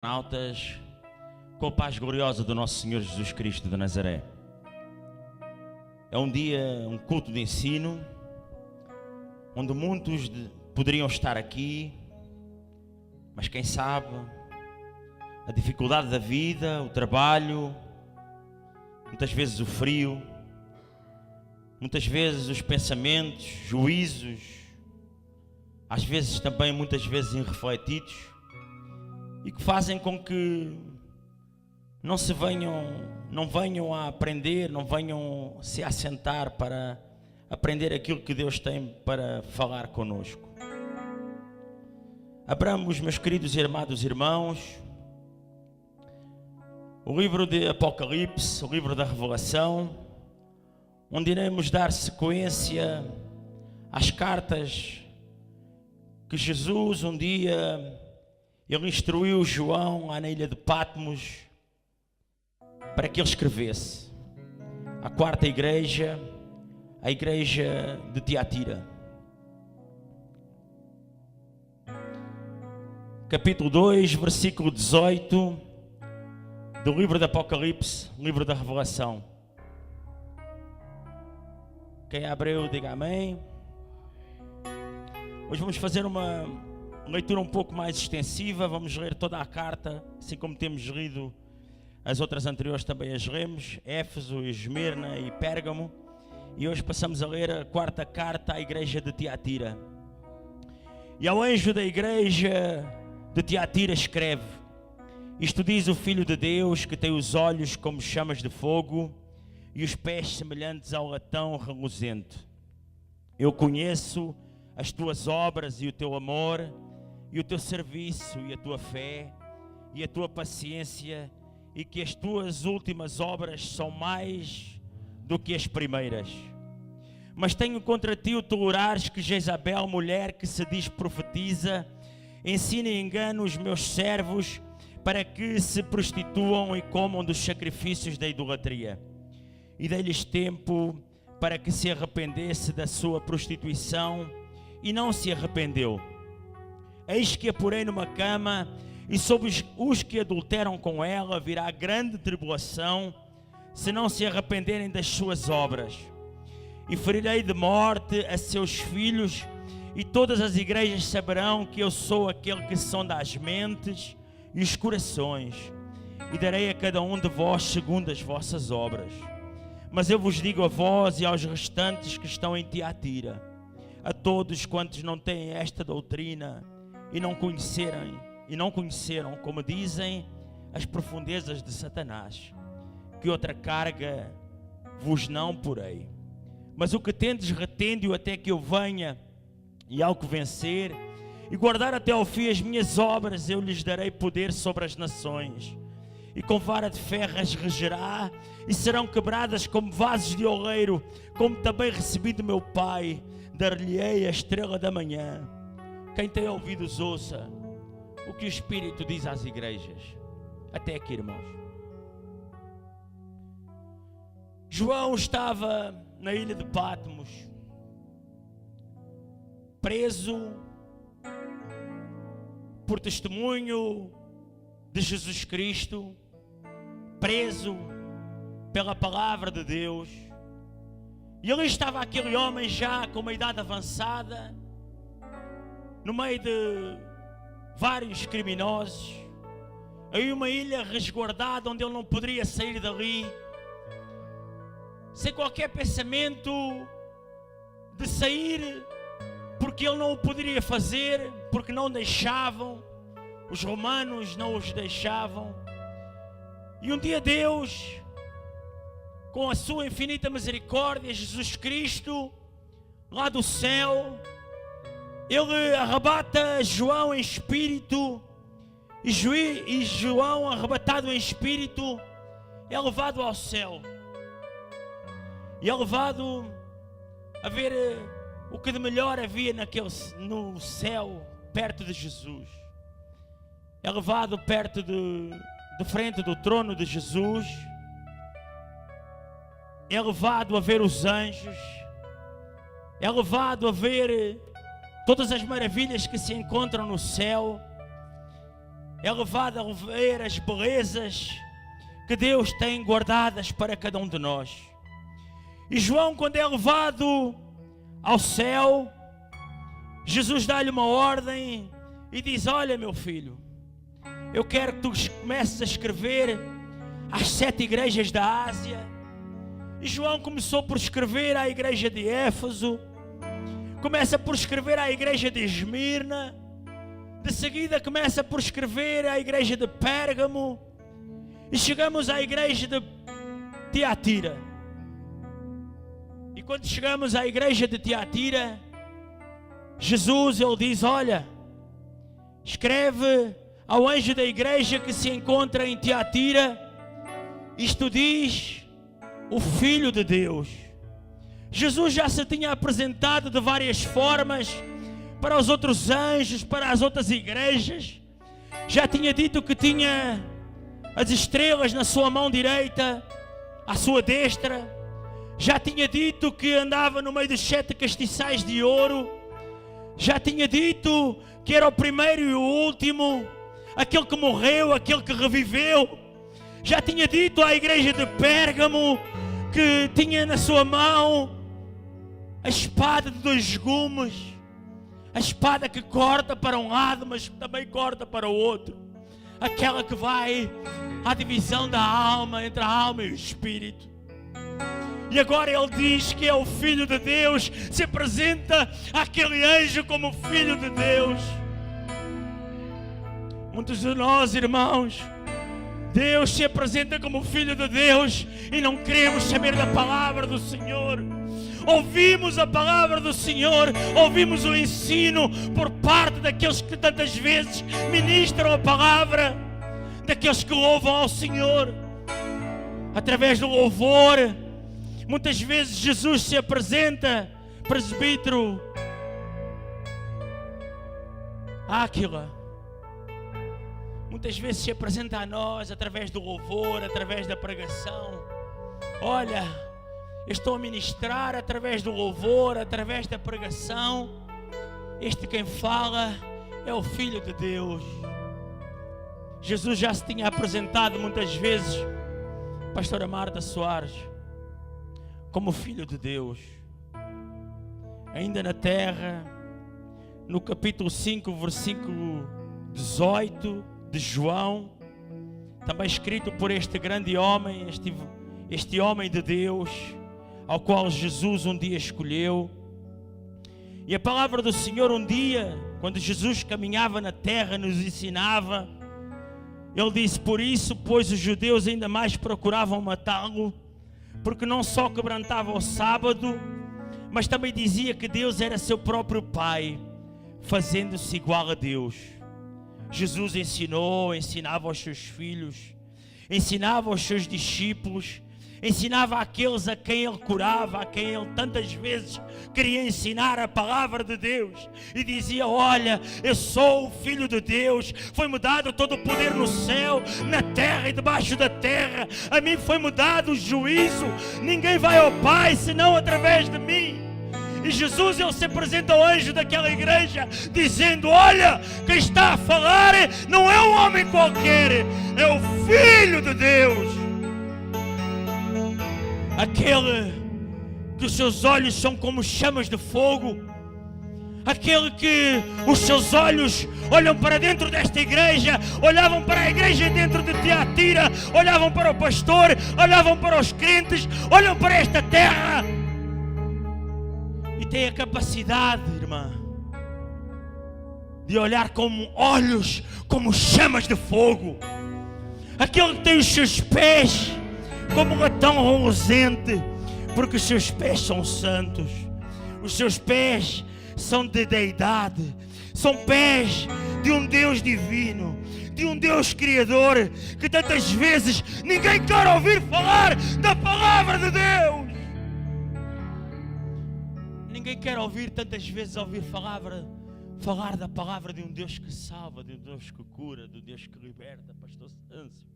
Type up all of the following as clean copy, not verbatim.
Nautas, com a paz gloriosa do nosso Senhor Jesus Cristo de Nazaré. É um dia, um culto de ensino, onde muitos poderiam estar aqui, mas quem sabe, a dificuldade da vida, o trabalho, muitas vezes o frio, muitas vezes os pensamentos, juízos, às vezes também muitas vezes irrefletidos, e que fazem com que não venham a aprender, não venham se assentar para aprender aquilo que Deus tem para falar conosco. Abramos, meus queridos e amados irmãos, o livro de Apocalipse, o livro da Revelação, onde iremos dar sequência às cartas que Jesus um dia ele instruiu João lá na ilha de Patmos para que ele escrevesse a quarta igreja, a igreja de Tiatira. Capítulo 2, versículo 18 do livro de Apocalipse, livro da Revelação. Quem abriu, diga amém. Hoje vamos fazer uma leitura um pouco mais extensiva, vamos ler toda a carta, assim como temos lido as outras anteriores, também as lemos, Éfeso, Esmirna e Pérgamo, e hoje passamos a ler a quarta carta à igreja de Tiatira. E ao anjo da igreja de Tiatira escreve: isto diz o Filho de Deus, que tem os olhos como chamas de fogo e os pés semelhantes ao latão reluzente. Eu conheço as tuas obras e o teu amor, e o teu serviço e a tua fé e a tua paciência, e que as tuas últimas obras são mais do que as primeiras. Mas tenho contra ti o tolerares que Jezabel, mulher que se diz profetiza, ensina e engana os meus servos para que se prostituam e comam dos sacrifícios da idolatria. E dei-lhes tempo para que se arrependesse da sua prostituição, e não se arrependeu. Eis que a porei numa cama, e sobre os que adulteram com ela virá grande tribulação, se não se arrependerem das suas obras. E ferirei de morte a seus filhos, e todas as igrejas saberão que eu sou aquele que sonda as mentes e os corações, e darei a cada um de vós segundo as vossas obras. Mas eu vos digo a vós e aos restantes que estão em Tiatira, a todos quantos não têm esta doutrina e não conheceram, como dizem, as profundezas de Satanás, que outra carga vos não porei. Mas o que tendes, retende-o até que eu venha, e ao que vencer e guardar até ao fim as minhas obras, eu lhes darei poder sobre as nações, e com vara de ferro as regerá, e serão quebradas como vasos de oleiro, como também recebi do meu Pai, dar-lhe-ei a estrela da manhã. Quem tem ouvidos ouça o que o Espírito diz às igrejas. Até aqui, irmãos. João estava na ilha de Patmos, preso por testemunho de Jesus Cristo, preso pela palavra de Deus. E ali estava aquele homem já com uma idade avançada, no meio de vários criminosos, em uma ilha resguardada onde ele não poderia sair dali, sem qualquer pensamento de sair, porque ele não o poderia fazer, porque não deixavam, os romanos não os deixavam. E um dia Deus, com a sua infinita misericórdia, Jesus Cristo, lá do céu, ele arrebata João em espírito, e João, arrebatado em espírito, é levado ao céu, e é levado a ver o que de melhor havia no céu, perto de Jesus. É levado perto de frente do trono de Jesus, é levado a ver os anjos, é levado a ver todas as maravilhas que se encontram no céu, é levado a ver as belezas que Deus tem guardadas para cada um de nós. E João, quando é levado ao céu, Jesus dá-lhe uma ordem e diz: olha, meu filho, eu quero que tu comeces a escrever às 7 igrejas da Ásia. E João começou por escrever à igreja de Éfeso, começa por escrever à igreja de Esmirna, de seguida começa por escrever à igreja de Pérgamo, e chegamos à igreja de Tiatira. E quando chegamos à igreja de Tiatira, Jesus, ele diz: olha, escreve ao anjo da igreja que se encontra em Tiatira, isto diz o Filho de Deus. Jesus já se tinha apresentado de várias formas para os outros anjos, para as outras igrejas. Já tinha dito que tinha as estrelas na sua mão direita, à sua destra. Já tinha dito que andava no meio dos 7 castiçais de ouro. Já tinha dito que era o primeiro e o último, aquele que morreu, aquele que reviveu. Já tinha dito à igreja de Pérgamo que tinha na sua mão a espada de 2 gumes, a espada que corta para um lado, mas também corta para o outro, aquela que vai à divisão da alma, entre a alma e o espírito. E agora ele diz que é o Filho de Deus, se apresenta àquele anjo como o Filho de Deus. Muitos de nós, irmãos, Deus se apresenta como o Filho de Deus e não queremos saber da palavra do Senhor. Ouvimos a palavra do Senhor, ouvimos o ensino por parte daqueles que tantas vezes ministram a palavra, daqueles que louvam ao Senhor através do louvor. Muitas vezes Jesus se apresenta, presbítero Áquila, muitas vezes se apresenta a nós através do louvor, através da pregação. Olha, eu estou a ministrar através do louvor, através da pregação. Este quem fala é o Filho de Deus. Jesus já se tinha apresentado muitas vezes, pastora Marta Soares, como Filho de Deus. Ainda na terra, no capítulo 5, versículo 18 de João, também escrito por este grande homem, este homem de Deus, ao qual Jesus um dia escolheu. E a palavra do Senhor um dia, quando Jesus caminhava na terra, nos ensinava. Ele disse: por isso, pois os judeus ainda mais procuravam matá-lo, porque não só quebrantava o sábado, mas também dizia que Deus era seu próprio Pai, fazendo-se igual a Deus. Jesus ensinava aos seus filhos, ensinava aos seus discípulos, ensinava àqueles a quem ele curava, a quem ele tantas vezes queria ensinar a palavra de Deus, e dizia: olha, eu sou o Filho de Deus, foi-me dado todo o poder no céu, na terra e debaixo da terra, a mim foi-me dado o juízo, ninguém vai ao Pai senão através de mim. E Jesus, ele se apresenta ao anjo daquela igreja dizendo: olha, quem está a falar não é um homem qualquer, é o Filho de Deus, aquele que os seus olhos são como chamas de fogo, aquele que os seus olhos olham para dentro desta igreja, olhavam para a igreja dentro de Tiatira, olhavam para o pastor, olhavam para os crentes, olham para esta terra e tem a capacidade, irmã, de olhar como olhos, como chamas de fogo, aquele que tem os seus pés como latão reluzente, porque os seus pés são santos, os seus pés são de deidade, são pés de um Deus divino, de um Deus criador, que tantas vezes ninguém quer ouvir falar da palavra de Deus. Ninguém quer ouvir tantas vezes falar da palavra de um Deus que salva, de um Deus que cura, de um Deus que liberta, pastor Sâncio.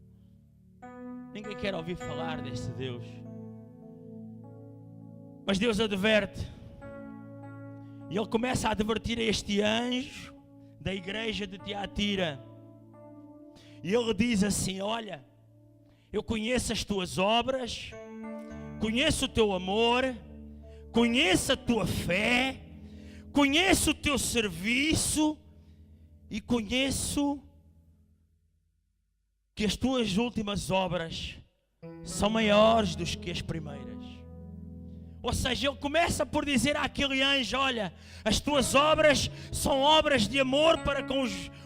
Ninguém quer ouvir falar deste Deus. Mas Deus adverte. E Ele começa a advertir a este anjo da igreja de Tiatira. E ele diz assim: olha, eu conheço as tuas obras, conheço o teu amor, conheço a tua fé, conheço o teu serviço e conheço que as tuas últimas obras são maiores do que as primeiras. Ou seja, ele começa por dizer àquele anjo: olha, as tuas obras são obras de amor para com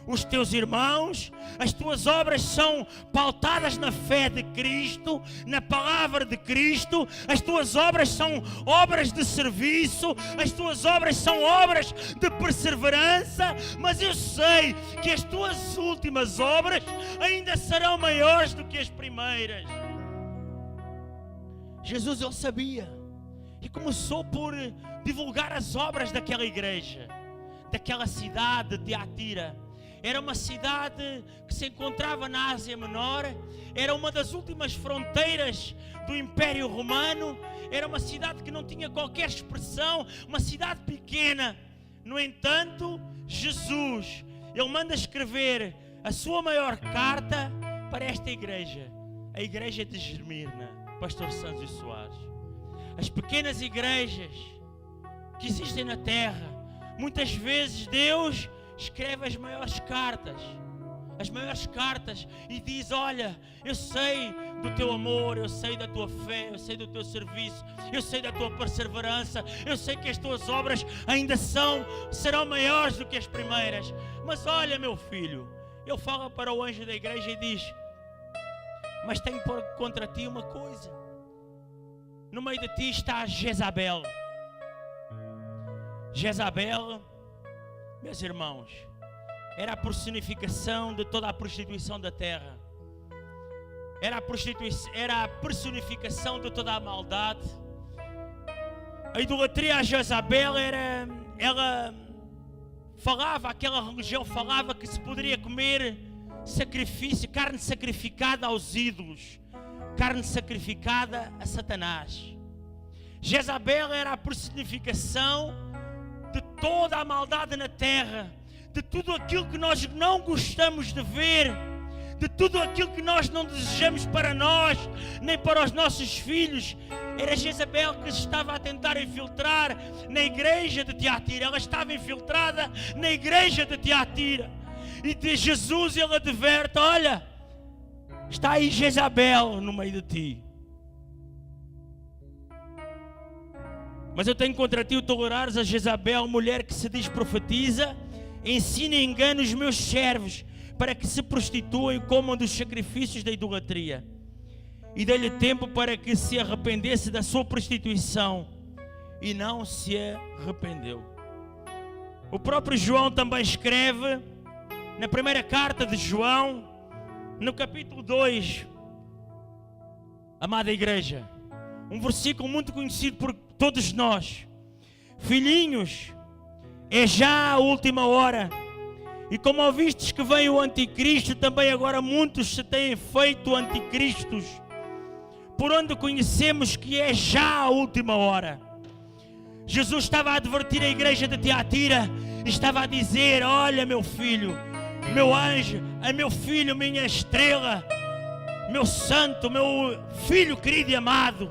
os teus irmãos, as tuas obras são pautadas na fé de Cristo, na palavra de Cristo, as tuas obras são obras de serviço, as tuas obras são obras de perseverança, mas eu sei que as tuas últimas obras ainda serão maiores do que as primeiras. Jesus, ele sabia, e começou por divulgar as obras daquela igreja, daquela cidade de Tiatira. Era uma cidade que se encontrava na Ásia Menor, era uma das últimas fronteiras do Império Romano, era uma cidade que não tinha qualquer expressão, uma cidade pequena. No entanto, Jesus, ele manda escrever a sua maior carta para esta igreja, a igreja de Esmirna, Pastor Santos e Soares. As pequenas igrejas que existem na terra, muitas vezes Deus escreve as maiores cartas e diz: olha, eu sei do teu amor, eu sei da tua fé, eu sei do teu serviço, eu sei da tua perseverança, eu sei que as tuas obras ainda serão maiores do que as primeiras. Mas olha, meu filho, ele fala para o anjo da igreja e diz: mas tenho contra ti uma coisa. No meio de ti está Jezabel. Jezabel, meus irmãos, era a personificação de toda a prostituição da terra. Era a personificação de toda a maldade. A idolatria a Jezabel aquela religião falava que se poderia comer sacrifício, carne sacrificada aos ídolos, carne sacrificada a Satanás. Jezabel era a personificação de toda a maldade na terra, de tudo aquilo que nós não gostamos de ver, de tudo aquilo que nós não desejamos para nós, nem para os nossos filhos. Era Jezabel que estava a tentar infiltrar na igreja de Tiatira. Ela estava infiltrada na igreja de Tiatira. E de Jesus ele adverte: olha, está aí Jezabel no meio de ti. Mas eu tenho contra ti o tolerares a Jezabel, mulher que se diz profetiza, ensina e engana os meus servos para que se prostituam e comam dos sacrifícios da idolatria. E dê-lhe tempo para que se arrependesse da sua prostituição, e não se arrependeu. O próprio João também escreve na primeira carta de João, no capítulo 2, amada igreja, um versículo muito conhecido por todos nós: filhinhos, é já a última hora, e como ouvistes que vem o anticristo, também agora muitos se têm feito anticristos, por onde conhecemos que é já a última hora. Jesus estava a advertir a igreja de Tiatira, estava a dizer: olha, meu filho, meu anjo, meu filho, minha estrela, meu santo, meu filho querido e amado.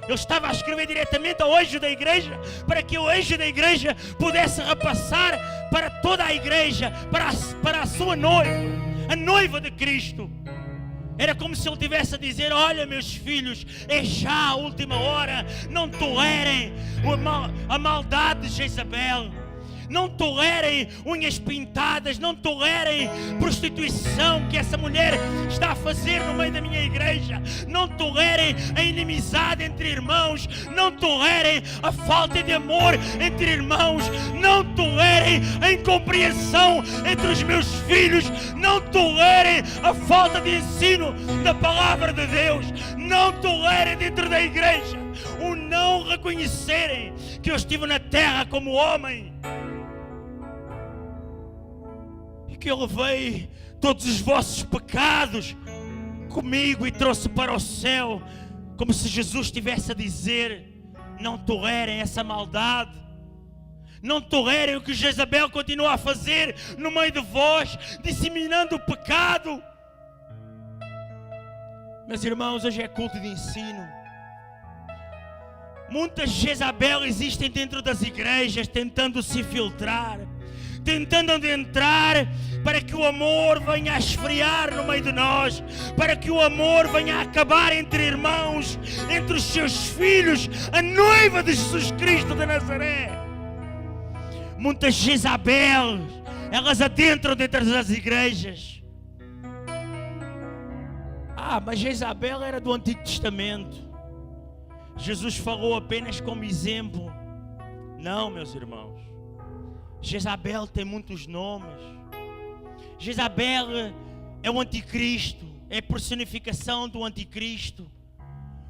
Eu estava a escrever diretamente ao anjo da igreja, para que o anjo da igreja pudesse repassar para toda a igreja, para a sua noiva, a noiva de Cristo. Era como se ele estivesse a dizer: olha, meus filhos, é já a última hora, não tolerem a maldade de Jezabel. Não tolerem unhas pintadas, não tolerem prostituição que essa mulher está a fazer no meio da minha igreja. Não tolerem a inimizade entre irmãos, não tolerem a falta de amor entre irmãos, não tolerem a incompreensão entre os meus filhos, não tolerem a falta de ensino da palavra de Deus, não tolerem dentro da igreja o não reconhecerem que eu estive na terra como homem, que eu levei todos os vossos pecados comigo e trouxe para o céu, como se Jesus estivesse a dizer: não tolerem essa maldade, não tolerem o que Jezabel continua a fazer no meio de vós, disseminando o pecado. Meus irmãos, hoje é culto de ensino. Muitas Jezabel existem dentro das igrejas, tentando se filtrar, tentando entrar para que o amor venha a esfriar no meio de nós, para que o amor venha a acabar entre irmãos, entre os seus filhos, a noiva de Jesus Cristo de Nazaré. Muitas Jezabel, elas adentram dentro das igrejas. Mas Jezabel era do Antigo Testamento. Jesus falou apenas como exemplo. Não, meus irmãos. Jezabel tem muitos nomes. Jezabel é o anticristo, é a personificação do anticristo.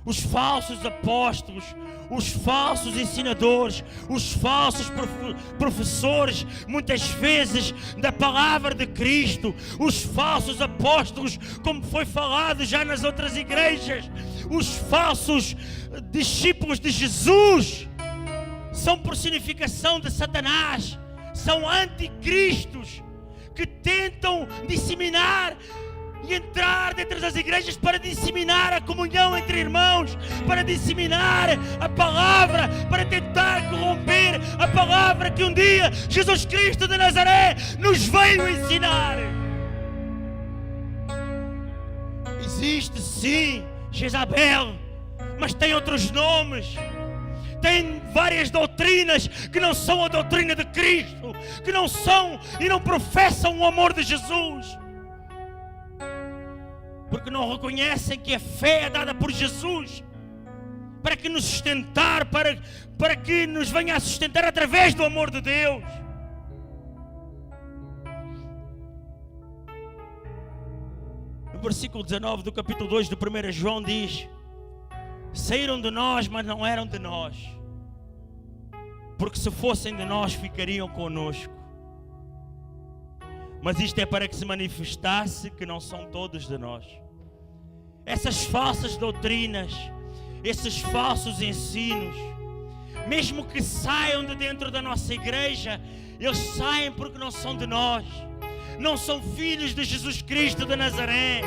Os falsos apóstolos, os falsos ensinadores, os falsos professores, muitas vezes da palavra de Cristo, os falsos apóstolos, como foi falado já nas outras igrejas, os falsos discípulos de Jesus, são personificação de Satanás, são anticristos que tentam disseminar e entrar dentro das igrejas para disseminar a comunhão entre irmãos, para disseminar a palavra, para tentar corromper a palavra que um dia Jesus Cristo de Nazaré nos veio ensinar. Existe sim Jezabel, mas tem outros nomes. Tem várias doutrinas que não são a doutrina de Cristo, que não são e não professam o amor de Jesus, porque não reconhecem que a fé é dada por Jesus para que nos sustentar, para que nos venha a sustentar através do amor de Deus. No versículo 19 do capítulo 2 do 1 João diz: saíram de nós, mas não eram de nós, porque se fossem de nós ficariam conosco. Mas isto é para que se manifestasse que não são todos de nós. Essas falsas doutrinas, esses falsos ensinos, mesmo que saiam de dentro da nossa igreja, eles saem porque não são de nós, não são filhos de Jesus Cristo de Nazaré,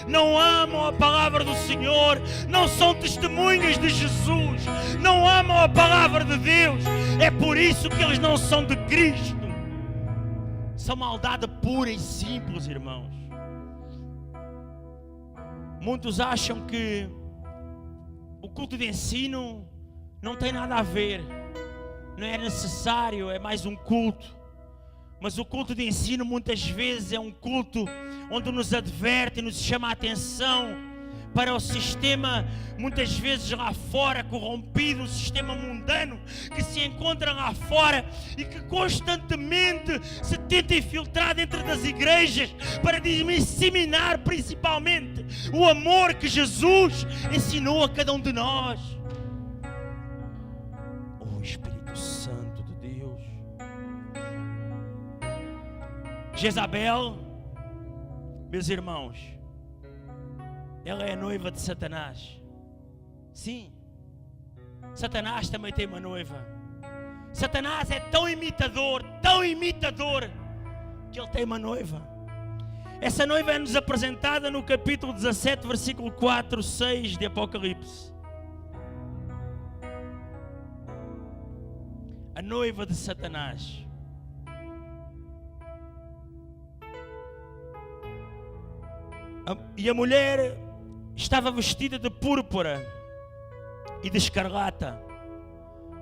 não amam a palavra do Senhor, não são testemunhas de Jesus, não amam a palavra de Deus. É por isso que eles não são de Cristo. São maldade pura e simples, irmãos. Muitos acham que o culto de ensino não tem nada a ver, não é necessário, é mais um culto. Mas o culto de ensino muitas vezes é um culto onde nos adverte, nos chama a atenção para o sistema, muitas vezes lá fora, corrompido, o sistema mundano que se encontra lá fora e que constantemente se tenta infiltrar dentro das igrejas para disseminar principalmente o amor que Jesus ensinou a cada um de nós. Oh Espírito Santo de Deus. Jezabel, meus irmãos, ela é a noiva de Satanás. Sim, Satanás também tem uma noiva. Satanás é tão imitador, que ele tem uma noiva. Essa noiva é-nos apresentada no capítulo 17, versículo 4, 6 de Apocalipse. A noiva de Satanás. E a mulher estava vestida de púrpura e de escarlata,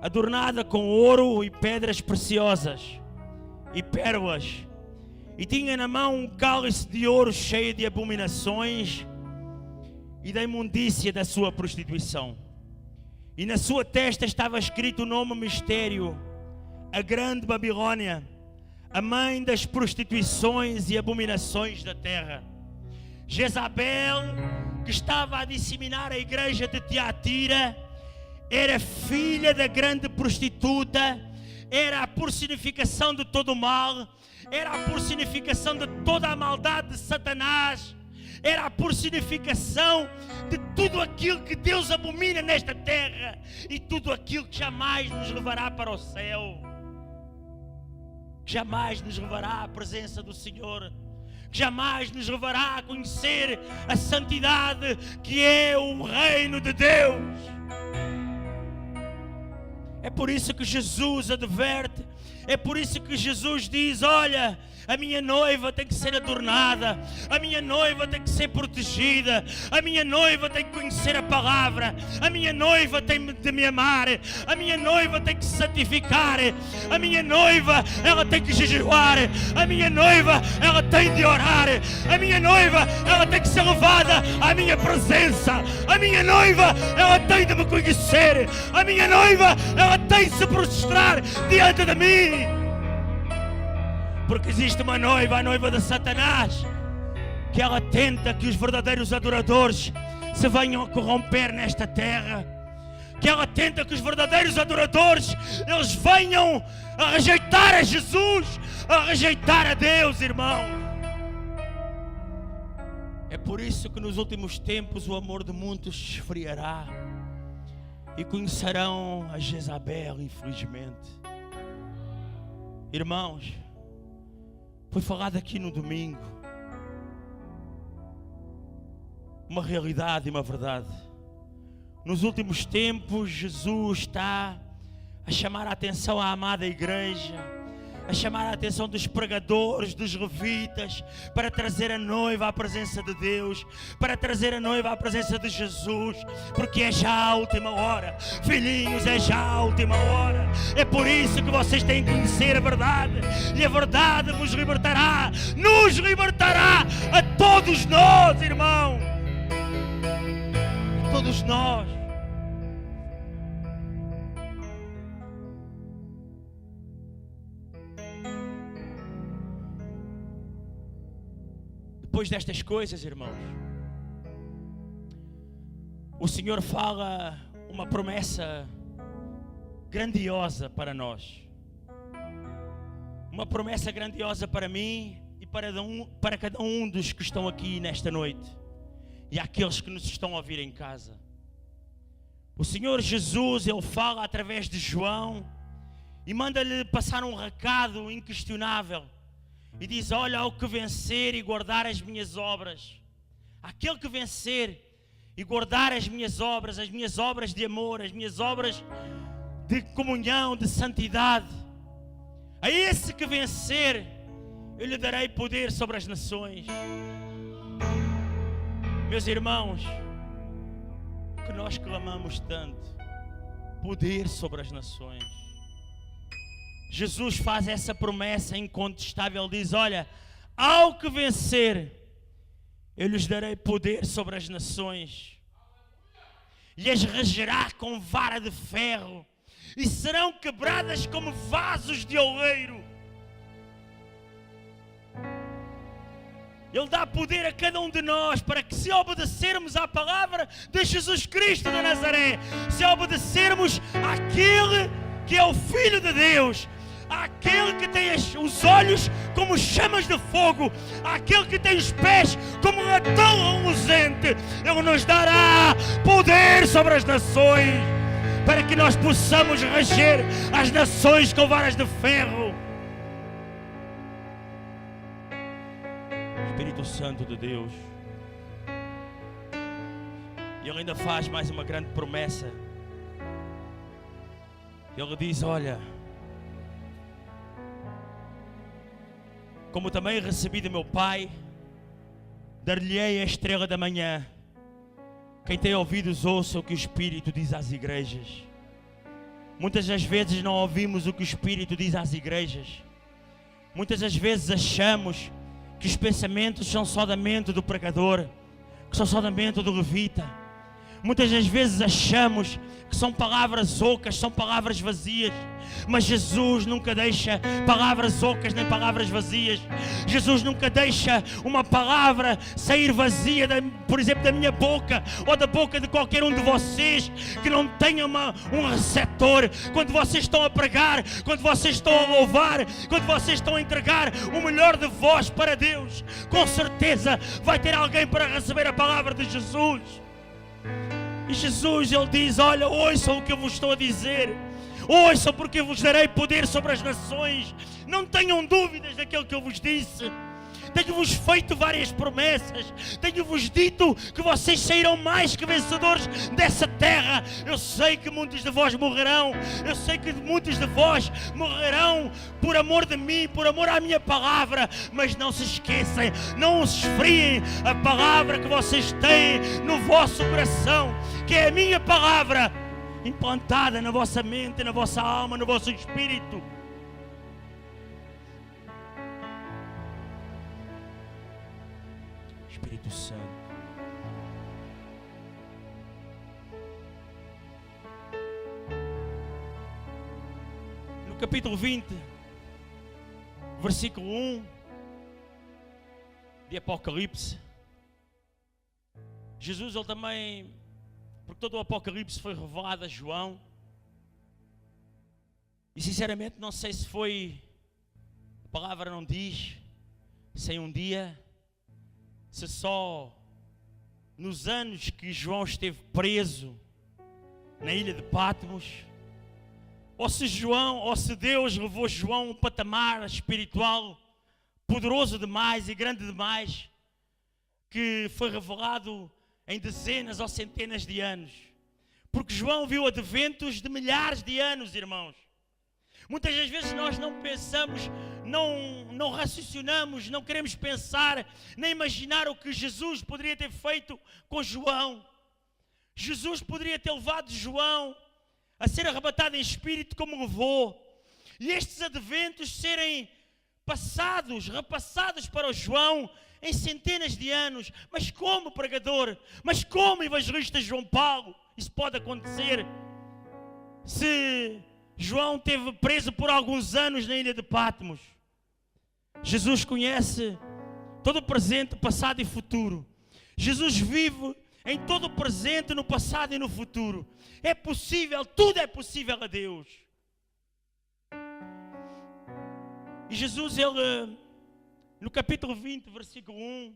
adornada com ouro e pedras preciosas e pérolas, e tinha na mão um cálice de ouro cheio de abominações e da imundícia da sua prostituição. E na sua testa estava escrito o nome mistério: a grande Babilônia, a mãe das prostituições e abominações da terra. Jezabel, que estava a disseminar a igreja de Tiatira, era filha da grande prostituta, era a personificação de todo o mal, era a personificação de toda a maldade de Satanás, era a personificação de tudo aquilo que Deus abomina nesta terra e tudo aquilo que jamais nos levará para o céu, que jamais nos levará à presença do Senhor, que jamais nos levará a conhecer a santidade que é o reino de Deus. É por isso que Jesus adverte, é por isso que Jesus diz: olha, a minha noiva tem que ser adornada, a minha noiva tem que ser protegida, a minha noiva tem que conhecer a palavra, a minha noiva tem de me amar, a minha noiva tem que se santificar, a minha noiva, ela tem que jejuar, a minha noiva, ela tem de orar, a minha noiva, ela tem que ser levada à minha presença, a minha noiva, ela tem de me conhecer, a minha noiva, ela tem de se prostrar diante de mim. Porque existe uma noiva, a noiva de Satanás, que ela tenta que os verdadeiros adoradores se venham a corromper nesta terra. Que ela tenta que os verdadeiros adoradores, eles venham a rejeitar a Jesus, a rejeitar a Deus, irmão. É por isso que nos últimos tempos o amor de muitos se esfriará e conhecerão a Jezabel, infelizmente. Irmãos, foi falado aqui no domingo uma realidade e uma verdade. Nos últimos tempos, Jesus está a chamar a atenção à amada igreja, a chamar a atenção dos pregadores, dos levitas, para trazer a noiva à presença de Deus, para trazer a noiva à presença de Jesus, porque é já a última hora, filhinhos, é já a última hora. É por isso que vocês têm que conhecer a verdade, e a verdade vos libertará, nos libertará a todos nós, irmão, a todos nós. Depois destas coisas, irmãos, o Senhor fala uma promessa grandiosa para nós. Uma promessa grandiosa para mim e para cada um dos que estão aqui nesta noite e aqueles que nos estão a ouvir em casa. O Senhor Jesus, Ele fala através de João e manda-lhe passar um recado inquestionável. E diz: olha, ao que vencer e guardar as minhas obras, aquele que vencer e guardar as minhas obras de amor, as minhas obras de comunhão, de santidade, a esse que vencer, eu lhe darei poder sobre as nações. Meus irmãos, o que nós clamamos tanto, poder sobre as nações. Jesus faz essa promessa incontestável. Ele diz: olha, ao que vencer, eu lhes darei poder sobre as nações, e as regerá com vara de ferro, e serão quebradas como vasos de oleiro. Ele dá poder a cada um de nós para que, se obedecermos à palavra de Jesus Cristo de Nazaré, se obedecermos àquele que é o Filho de Deus, aquele que tem os olhos como chamas de fogo, aquele que tem os pés como latão reluzente, Ele nos dará poder sobre as nações, para que nós possamos reger as nações com varas de ferro. Espírito Santo de Deus, e Ele ainda faz mais uma grande promessa. Ele diz: olha, como também recebi de meu Pai, dar-lhe-ei a estrela da manhã. Quem tem ouvidos, ouça o que o Espírito diz às igrejas. Muitas das vezes não ouvimos o que o Espírito diz às igrejas. Muitas das vezes achamos que os pensamentos são só da mente do pregador, que são só da mente do levita. Muitas das vezes achamos que são palavras ocas, são palavras vazias. Mas Jesus nunca deixa palavras ocas nem palavras vazias. Jesus nunca deixa uma palavra sair vazia, por exemplo, da minha boca ou da boca de qualquer um de vocês que não tenha um receptor. Quando vocês estão a pregar, quando vocês estão a louvar, quando vocês estão a entregar o melhor de vós para Deus, com certeza vai ter alguém para receber a palavra de Jesus. E Jesus, Ele diz: olha, ouçam o que eu vos estou a dizer, ouçam, porque eu vos darei poder sobre as nações. Não tenham dúvidas daquilo que eu vos disse. tenho-vos feito várias promessas, tenho-vos dito que vocês sairão mais que vencedores dessa terra. Eu sei que muitos de vós morrerão, eu sei que muitos de vós morrerão por amor de mim, por amor à minha palavra, mas não se esqueçam, não se esfriem a palavra que vocês têm no vosso coração, que é a minha palavra, implantada na vossa mente, na vossa alma, no vosso espírito. Espírito Santo, no capítulo 20, versículo 1 de Apocalipse, Jesus, ele também, porque todo o Apocalipse foi revelado a João, e sinceramente não sei se foi, a palavra não diz, se em um dia, se só nos anos que João esteve preso na ilha de Patmos, ou se Deus levou João a um patamar espiritual poderoso demais e grande demais, que foi revelado em dezenas ou centenas de anos. Porque João viu adventos de milhares de anos, irmãos. Muitas das vezes nós não pensamos, não raciocinamos, não queremos pensar, nem imaginar o que Jesus poderia ter feito com João. Jesus poderia ter levado João a ser arrebatado em espírito como levou. E estes adventos serem repassados para o João em centenas de anos. Mas como pregador, mas como evangelista João Paulo, isso pode acontecer? Se João esteve preso por alguns anos na ilha de Patmos, Jesus conhece todo o presente, passado e futuro. Jesus vive em todo o presente, no passado e no futuro. É possível, tudo é possível a Deus. E Jesus, ele, no capítulo 20, versículo 1,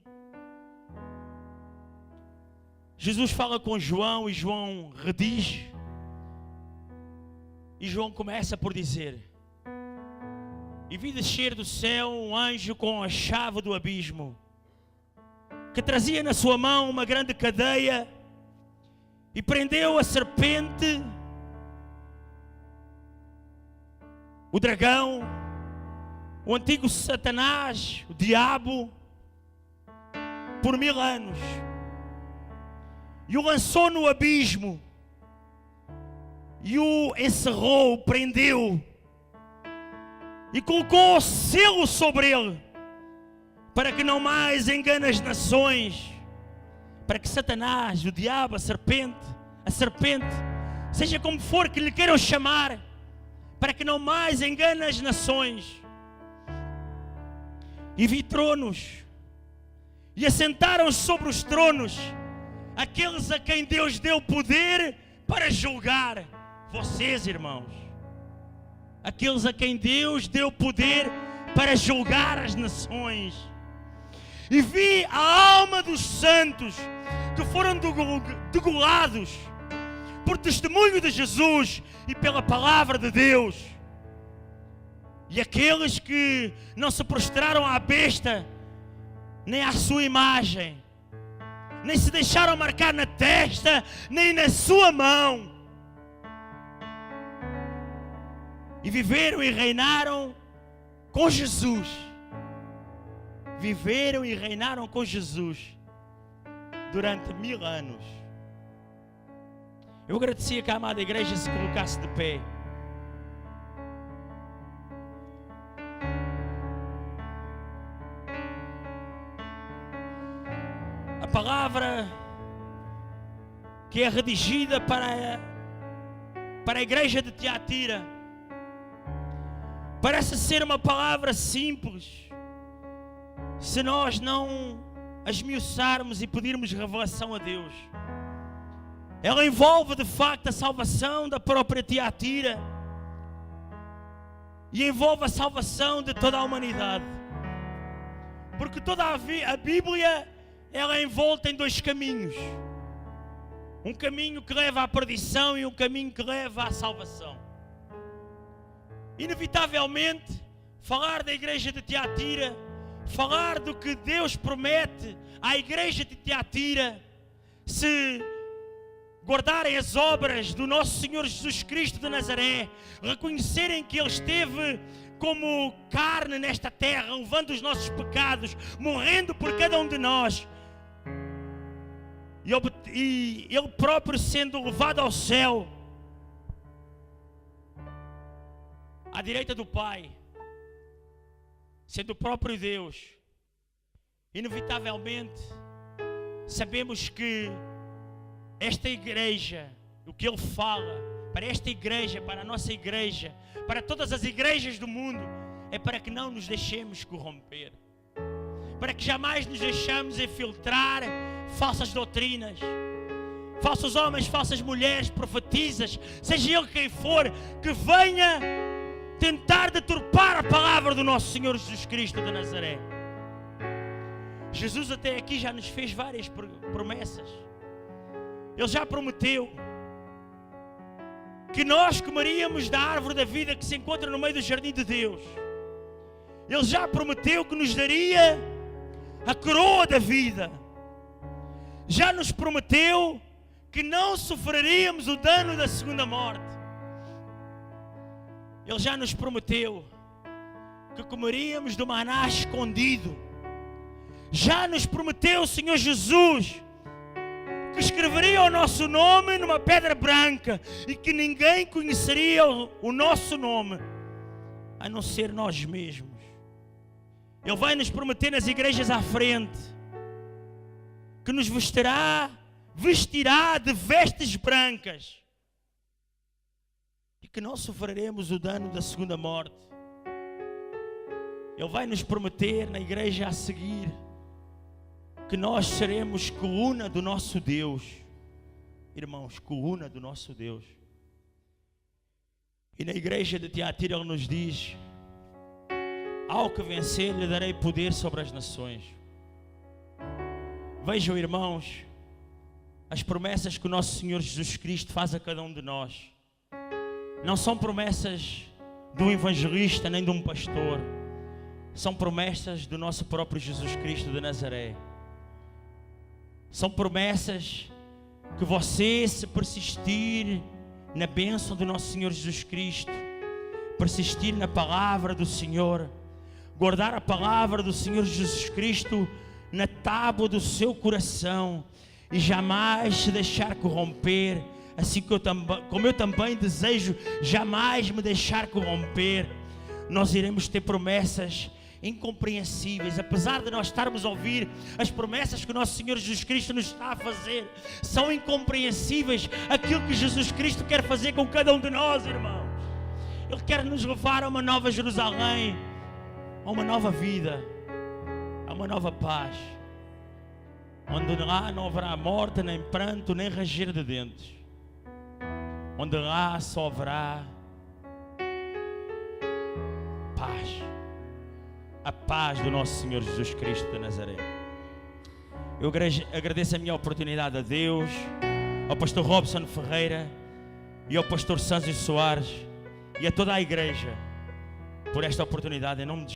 Jesus fala com João e João redige. E João começa por dizer: e vi descer do céu um anjo com a chave do abismo, que trazia na sua mão uma grande cadeia, e prendeu a serpente, o dragão, o antigo Satanás, o diabo, por 1000 anos, e o lançou no abismo, e o encerrou, o prendeu, e colocou o selo sobre ele, para que não mais engane as nações, para que Satanás, o diabo, a serpente, seja como for que lhe queiram chamar, para que não mais engane as nações. E vi tronos, e assentaram sobre os tronos aqueles a quem Deus deu poder para julgar. Vocês, irmãos, aqueles a quem Deus deu poder para julgar as nações. E vi a alma dos santos que foram degolados por testemunho de Jesus e pela palavra de Deus. E aqueles que não se prostraram à besta, nem à sua imagem, nem se deixaram marcar na testa, nem na sua mão. E viveram e reinaram com Jesus. Viveram e reinaram com Jesus durante 1000 anos. Eu agradecia que a amada igreja se colocasse de pé. A palavra que é redigida para a igreja de Tiatira parece ser uma palavra simples, se nós não a esmiuçarmos e pedirmos revelação a Deus. Ela envolve de facto a salvação da própria Tiatira e envolve a salvação de toda a humanidade, porque toda a Bíblia ela é envolta em 2 caminhos: um caminho que leva à perdição e um caminho que leva à salvação. Inevitavelmente, falar da igreja de Tiatira falar do que Deus promete à igreja de Tiatira, se guardarem as obras do nosso Senhor Jesus Cristo de Nazaré, reconhecerem que Ele esteve como carne nesta terra, levando os nossos pecados, morrendo por cada um de nós, e Ele próprio sendo levado ao céu, à direita do Pai, sendo o próprio Deus. Inevitavelmente sabemos que esta igreja, o que Ele fala para esta igreja, para a nossa igreja, para todas as igrejas do mundo, é para que não nos deixemos corromper, para que jamais nos deixemos infiltrar falsas doutrinas, falsos homens, falsas mulheres, profetizas, seja ele quem for, que venha tentar deturpar a palavra do nosso Senhor Jesus Cristo de Nazaré. Jesus até aqui já nos fez várias promessas. Ele já prometeu que nós comeríamos da árvore da vida que se encontra no meio do jardim de Deus. Ele já prometeu que nos daria a coroa da vida. Já nos prometeu que não sofreríamos o dano da segunda morte. Ele já nos prometeu que comeríamos do maná escondido. Já nos prometeu o Senhor Jesus que escreveria o nosso nome numa pedra branca e que ninguém conheceria o nosso nome a não ser nós mesmos. Ele vai nos prometer nas igrejas à frente que nos vestirá de vestes brancas e que não sofreremos o dano da segunda morte. Ele vai nos prometer na igreja a seguir que nós seremos coluna do nosso Deus. Irmãos, coluna do nosso Deus. E na igreja de Tiatira Ele nos diz: ao que vencer lhe darei poder sobre as nações. Vejam, irmãos, as promessas que o nosso Senhor Jesus Cristo faz a cada um de nós não são promessas de um evangelista nem de um pastor, são promessas do nosso próprio Jesus Cristo de Nazaré. São promessas que você, se persistir na bênção do nosso Senhor Jesus Cristo, persistir na palavra do Senhor, guardar a palavra do Senhor Jesus Cristo na tábua do seu coração e jamais se deixar corromper, assim como eu também desejo jamais me deixar corromper, nós iremos ter promessas incompreensíveis. Apesar de nós estarmos a ouvir as promessas que o nosso Senhor Jesus Cristo nos está a fazer, são incompreensíveis aquilo que Jesus Cristo quer fazer com cada um de nós, irmãos. Ele quer nos levar a uma nova Jerusalém, a uma nova vida, a uma nova paz, onde lá não haverá morte, nem pranto, nem ranger de dentes, onde lá só haverá paz. A paz do nosso Senhor Jesus Cristo de Nazaré. Eu agradeço a minha oportunidade a Deus, ao pastor Robson Ferreira e ao pastor Sâncio Soares e a toda a igreja por esta oportunidade, em nome de